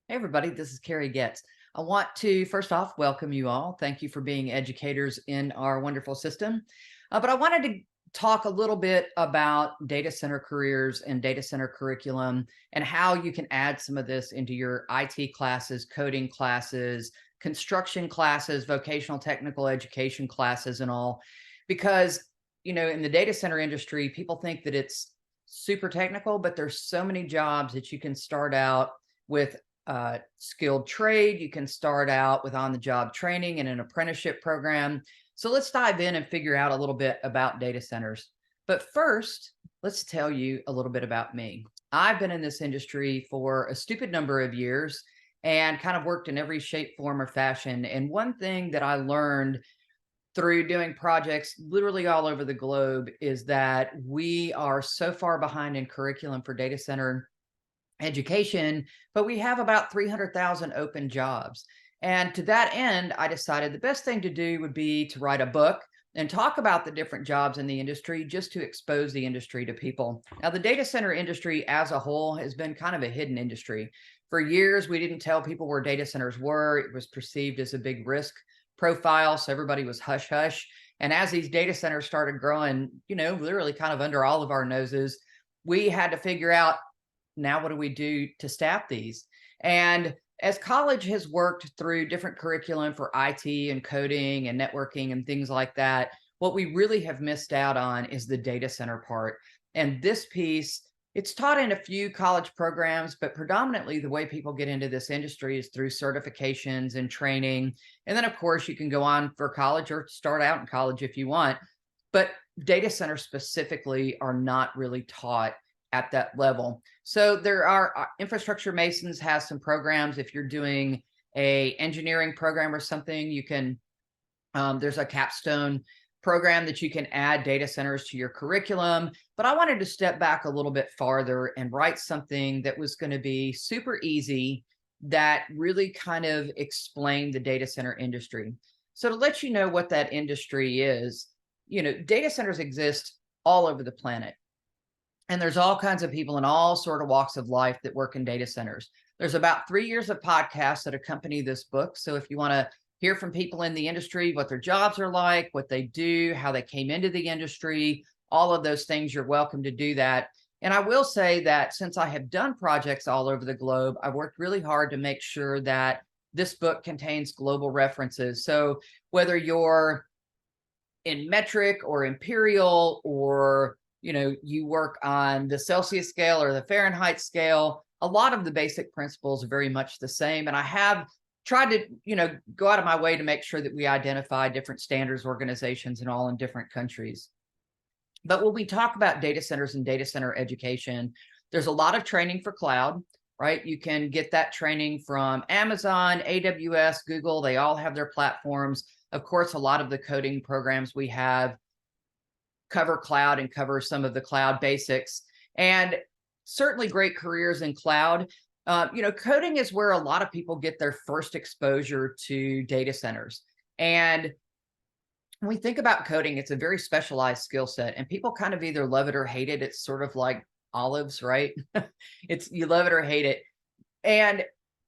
Hey everybody, this is Carrie Getz. I want to first off welcome you all. Thank you for being educators in our wonderful system. But I wanted to talk a little bit about data center careers and data center curriculum and how you can add some of this into your IT classes, coding classes, construction classes, vocational technical education classes, and all. Because, in the data center industry, people think that it's super technical, but there's so many jobs that you can start out with skilled trade. You can start out with on the job training and an apprenticeship program. So let's dive in and figure out a little bit about data centers. But first, let's tell you a little bit about me. I've been in this industry for a stupid number of years and kind of worked in every shape, form, or fashion. And one thing that I learned through doing projects literally all over the globe is that we are so far behind in curriculum for data center education, but we have about 300,000 open jobs. And to that end, I decided the best thing to do would be to write a book and talk about the different jobs in the industry just to expose the industry to people. Now, the data center industry as a whole has been kind of a hidden industry. For years, we didn't tell people where data centers were. It was perceived as a big risk profile. So everybody was hush hush. And as these data centers started growing, literally kind of under all of our noses, we had to figure out, now what do we do to staff these? And as college has worked through different curriculum for IT and coding and networking and things like that, what we really have missed out on is the data center part. And this piece, it's taught in a few college programs, but predominantly the way people get into this industry is through certifications and training. And then, of course, you can go on for college or start out in college if you want. But data centers specifically are not really taught at that level. So there are infrastructure masons has some programs. If you're doing a engineering program or something, you can there's a capstone program that you can add data centers to your curriculum. But I wanted to step back a little bit farther and write something that was going to be super easy that really kind of explained the data center industry. So to let you know what that industry is, data centers exist all over the planet. And there's all kinds of people in all sort of walks of life that work in data centers. There's about 3 years of podcasts that accompany this book. So if you want to hear from people in the industry, what their jobs are like, what they do, how they came into the industry, all of those things, you're welcome to do that. And I will say that since I have done projects all over the globe, I've worked really hard to make sure that this book contains global references. So whether you're in metric or imperial, or you work on the Celsius scale or the Fahrenheit scale, a lot of the basic principles are very much the same. And I have tried to, go out of my way to make sure that we identify different standards organizations and all in different countries. But when we talk about data centers and data center education, there's a lot of training for cloud, right? You can get that training from Amazon, AWS, Google. They all have their platforms. Of course, a lot of the coding programs we have cover cloud and cover some of the cloud basics, and certainly great careers in cloud. Coding is where a lot of people get their first exposure to data centers. And when we think about coding, it's a very specialized skill set, and people kind of either love it or hate it. It's sort of like olives, right? It's you love it or hate it. And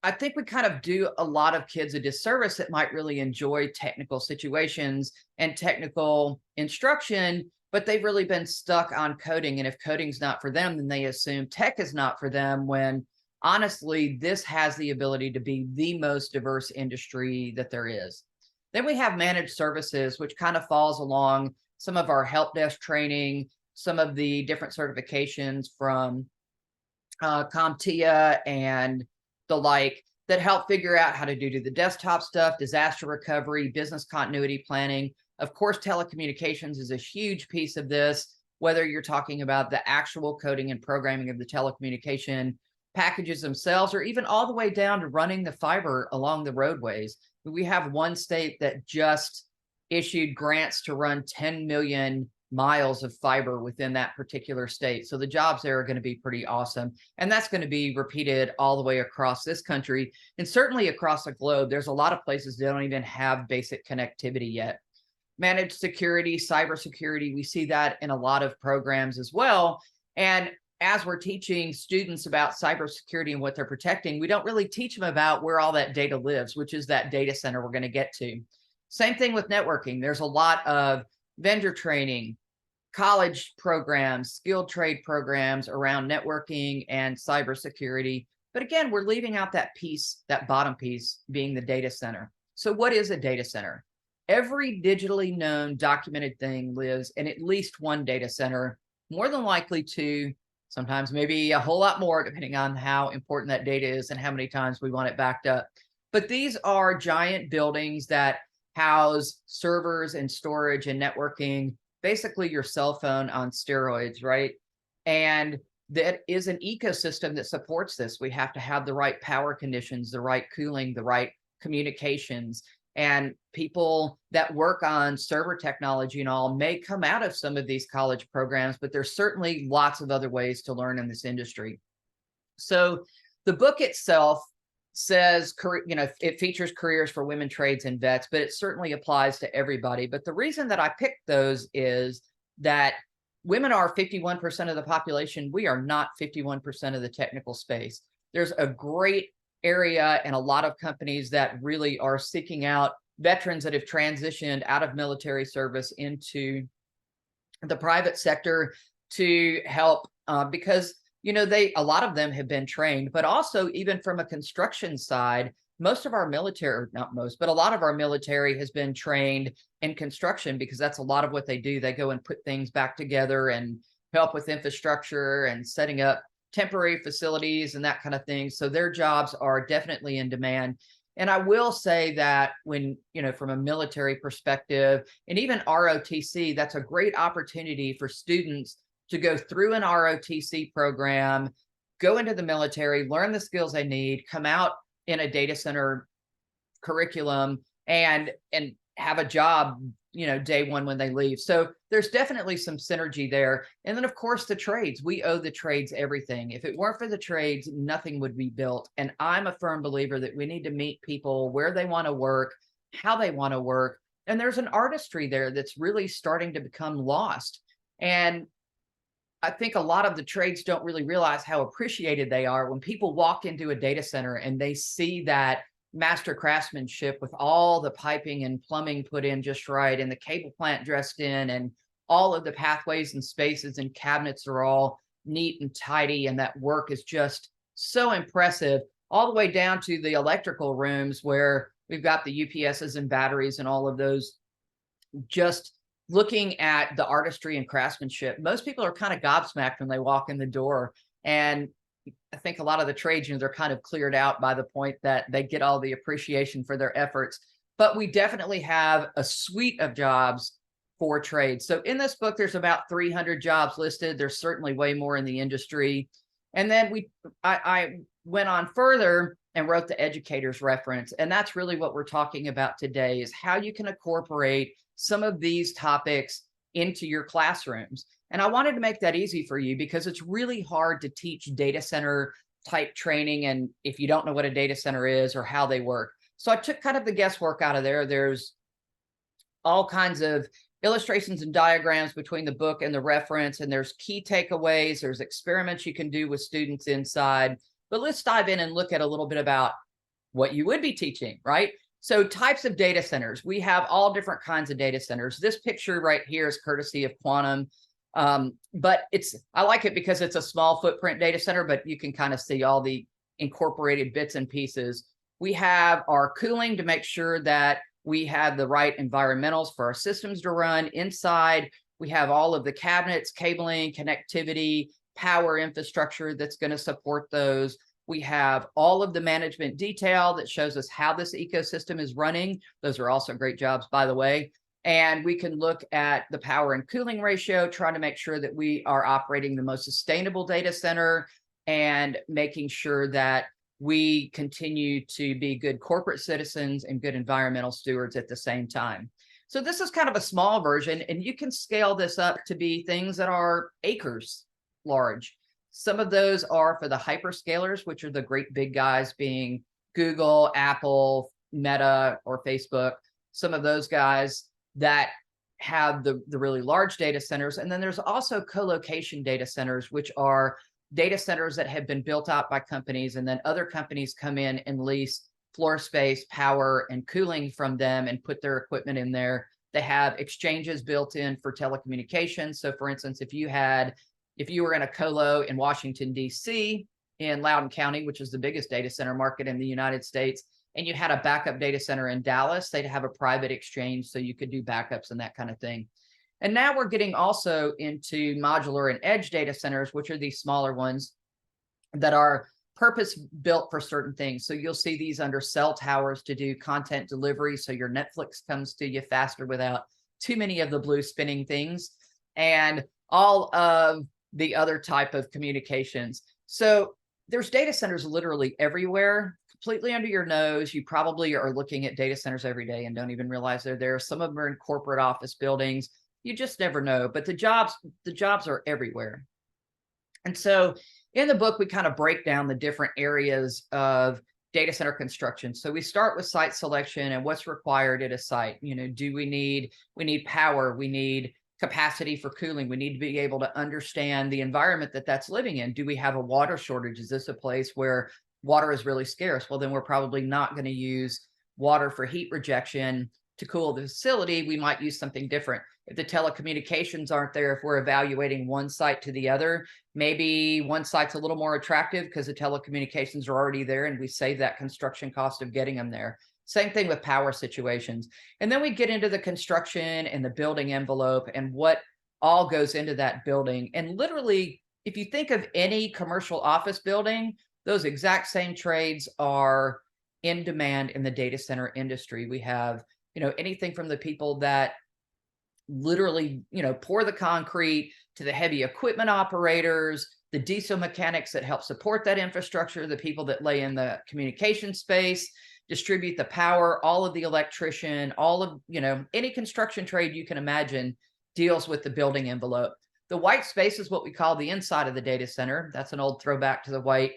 I think we kind of do a lot of kids a disservice that might really enjoy technical situations and technical instruction, but they've really been stuck on coding. And if coding's not for them, then they assume tech is not for them, when honestly, this has the ability to be the most diverse industry that there is. Then we have managed services, which kind of falls along some of our help desk training, some of the different certifications from CompTIA and the like, that help figure out how to do the desktop stuff, disaster recovery, business continuity planning. Of course, telecommunications is a huge piece of this, whether you're talking about the actual coding and programming of the telecommunication packages themselves, or even all the way down to running the fiber along the roadways. We have one state that just issued grants to run 10 million miles of fiber within that particular state. So the jobs there are going to be pretty awesome. And that's going to be repeated all the way across this country and certainly across the globe. There's a lot of places that don't even have basic connectivity yet. Managed security, cybersecurity, we see that in a lot of programs as well. And as we're teaching students about cybersecurity and what they're protecting, we don't really teach them about where all that data lives, which is that data center we're going to get to. Same thing with networking. There's a lot of vendor training, college programs, skilled trade programs around networking and cybersecurity. But again, we're leaving out that piece, that bottom piece being the data center. So what is a data center? Every digitally known documented thing lives in at least one data center, more than likely two, sometimes maybe a whole lot more, depending on how important that data is and how many times we want it backed up. But these are giant buildings that house servers and storage and networking, basically your cell phone on steroids, right? And that is an ecosystem that supports this. We have to have the right power conditions, the right cooling, the right communications. And people that work on server technology and all may come out of some of these college programs, but there's certainly lots of other ways to learn in this industry. So the book itself says, it features careers for women, trades, and vets, but it certainly applies to everybody. But the reason that I picked those is that women are 51% of the population. We are not 51% of the technical space. There's a great area and a lot of companies that really are seeking out veterans that have transitioned out of military service into the private sector to help because a lot of them have been trained, but also even from a construction side, most of our military, not most, but a lot of our military has been trained in construction because that's a lot of what they do. They go and put things back together and help with infrastructure and setting up temporary facilities and that kind of thing. So their jobs are definitely in demand. And I will say that when, from a military perspective and even ROTC, that's a great opportunity for students to go through an ROTC program, go into the military, learn the skills they need, come out in a data center curriculum and have a job, day one when they leave. So there's definitely some synergy there. And then of course the trades, we owe the trades everything. If it weren't for the trades, nothing would be built. And I'm a firm believer that we need to meet people where they want to work, how they want to work. And there's an artistry there that's really starting to become lost. And I think a lot of the trades don't really realize how appreciated they are when people walk into a data center and they see that master craftsmanship with all the piping and plumbing put in just right and the cable plant dressed in and all of the pathways and spaces and cabinets are all neat and tidy. And that work is just so impressive, all the way down to the electrical rooms where we've got the UPSs and batteries and all of those. Just looking at the artistry and craftsmanship, most people are kind of gobsmacked when they walk in the door. And I think a lot of the trades, they're kind of cleared out by the point that they get all the appreciation for their efforts. But we definitely have a suite of jobs for trades. So in this book, there's about 300 jobs listed. There's certainly way more in the industry. And then I went on further and wrote the educator's reference. And that's really what we're talking about today, is how you can incorporate some of these topics into your classrooms. And I wanted to make that easy for you because it's really hard to teach data center type training. And if you don't know what a data center is or how they work. So I took kind of the guesswork out of there. There's all kinds of illustrations and diagrams between the book and the reference, and there's key takeaways. There's experiments you can do with students inside. But let's dive in and look at a little bit about what you would be teaching, right? So types of data centers. We have all different kinds of data centers. This picture right here is courtesy of Quantum. But I like it because it's a small footprint data center, but you can kind of see all the incorporated bits and pieces. We have our cooling to make sure that we have the right environmentals for our systems to run. Inside, we have all of the cabinets, cabling, connectivity, power infrastructure that's going to support those. We have all of the management detail that shows us how this ecosystem is running. Those are also great jobs, by the way. And we can look at the power and cooling ratio, trying to make sure that we are operating the most sustainable data center and making sure that we continue to be good corporate citizens and good environmental stewards at the same time. So this is kind of a small version, and you can scale this up to be things that are acres large. Some of those are for the hyperscalers, which are the great big guys being Google, Apple, Meta, or Facebook. Some of those guys that have the really large data centers. And then there's also co-location data centers, which are data centers that have been built out by companies, and then other companies come in and lease floor space, power, and cooling from them and put their equipment in there. They have exchanges built in for telecommunications. So for instance, if you were in a colo in Washington, D.C., in Loudoun County, which is the biggest data center market in the United States, and you had a backup data center in Dallas, they'd have a private exchange so you could do backups and that kind of thing. And now we're getting also into modular and edge data centers, which are these smaller ones that are purpose built for certain things. So you'll see these under cell towers to do content delivery. So your Netflix comes to you faster without too many of the blue spinning things and all of the other type of communications. So there's data centers literally everywhere, completely under your nose. You probably are looking at data centers every day and don't even realize they're there. Some of them are in corporate office buildings. You just never know, but the jobs are everywhere. And so in the book, we kind of break down the different areas of data center construction. So we start with site selection and what's required at a site. You know, we need power, we need capacity for cooling. We need to be able to understand the environment that's living in. Do we have a water shortage? Is this a place where water is really scarce? Well, then we're probably not going to use water for heat rejection to cool the facility. We might use something different. If the telecommunications aren't there, if we're evaluating one site to the other, maybe one site's a little more attractive because the telecommunications are already there and we save that construction cost of getting them there. Same thing with power situations. And then we get into the construction and the building envelope and what all goes into that building. And literally, if you think of any commercial office building, those exact same trades are in demand in the data center industry. We have, anything from the people that literally, pour the concrete to the heavy equipment operators, the diesel mechanics that help support that infrastructure, the people that lay in the communication space, distribute the power, all of the electrician, all of, any construction trade you can imagine deals with the building envelope. The white space is what we call the inside of the data center. That's an old throwback to the white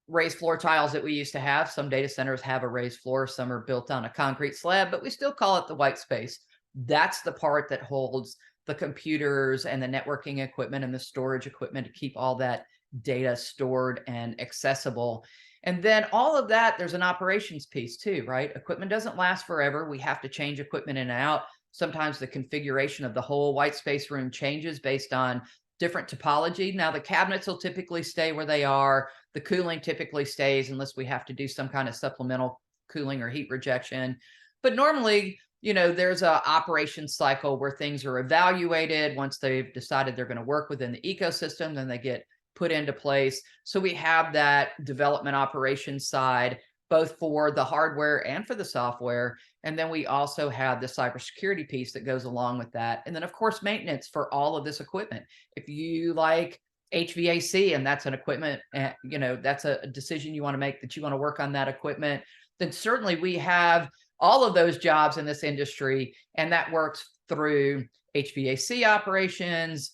raised floor tiles that we used to have. Some data centers have a raised floor, some are built on a concrete slab, but we still call it the white space. That's the part that holds the computers and the networking equipment and the storage equipment to keep all that data stored and accessible. And then all of that, there's an operations piece too, right? Equipment doesn't last forever. We have to change equipment in and out. Sometimes the configuration of the whole white space room changes based on different topology. Now the cabinets will typically stay where they are. The cooling typically stays unless we have to do some kind of supplemental cooling or heat rejection. But normally, there's a operations cycle where things are evaluated. Once they've decided they're going to work within the ecosystem, then they get put into place. So we have that development operations side, both for the hardware and for the software. And then we also have the cybersecurity piece that goes along with that. And then of course, maintenance for all of this equipment. If you like HVAC and that's an equipment, that's a decision you want to make, that you want to work on that equipment, then certainly we have all of those jobs in this industry, and that works through HVAC operations.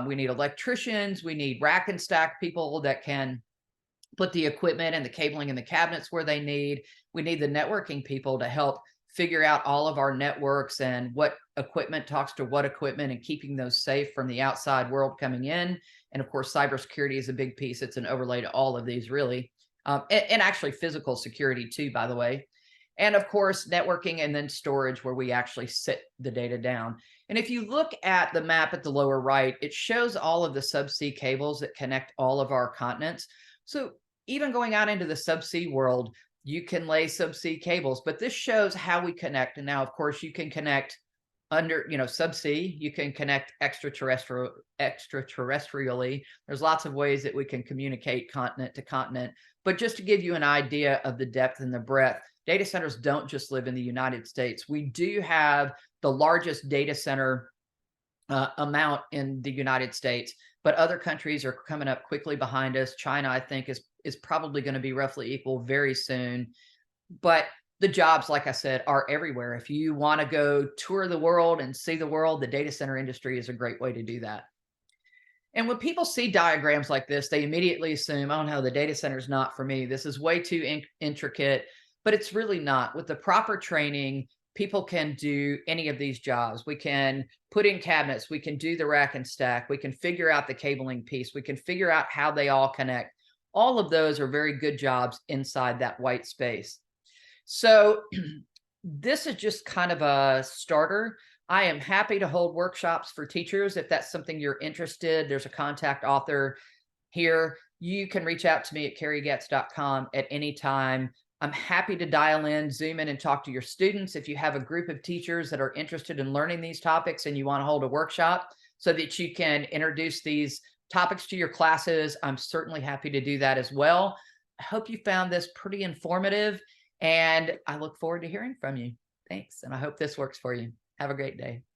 We need electricians, we need rack and stack people that can put the equipment and the cabling and the cabinets where they need. We need the networking people to help figure out all of our networks and what equipment talks to what equipment and keeping those safe from the outside world coming in. And of course, cybersecurity is a big piece. It's an overlay to all of these really, and actually physical security too, by the way. And of course, networking and then storage where we actually sit the data down. And if you look at the map at the lower right, it shows all of the subsea cables that connect all of our continents. So even going out into the subsea world, you can lay subsea cables, but this shows how we connect. And now, of course, you can connect under, subsea, you can connect extraterrestrially. There's lots of ways that we can communicate continent to continent. But just to give you an idea of the depth and the breadth, data centers don't just live in the United States. We do have the largest data center amount in the United States, but other countries are coming up quickly behind us. China, I think, is probably going to be roughly equal very soon. But the jobs, like I said, are everywhere. If you want to go tour the world and see the world, the data center industry is a great way to do that. And when people see diagrams like this, they immediately assume, oh no, the data center is not for me. This is way too intricate. But it's really not. With the proper training, people can do any of these jobs. We can put in cabinets, we can do the rack and stack, we can figure out the cabling piece, we can figure out how they all connect. All of those are very good jobs inside that white space. So this is just kind of a starter. I am happy to hold workshops for teachers. If that's something you're interested, there's a contact author here. You can reach out to me at carriegetz.com at any time. I'm happy to dial in, Zoom in, and talk to your students. If you have a group of teachers that are interested in learning these topics and you want to hold a workshop so that you can introduce these topics to your classes, I'm certainly happy to do that as well. I hope you found this pretty informative, and I look forward to hearing from you. Thanks. And I hope this works for you. Have a great day.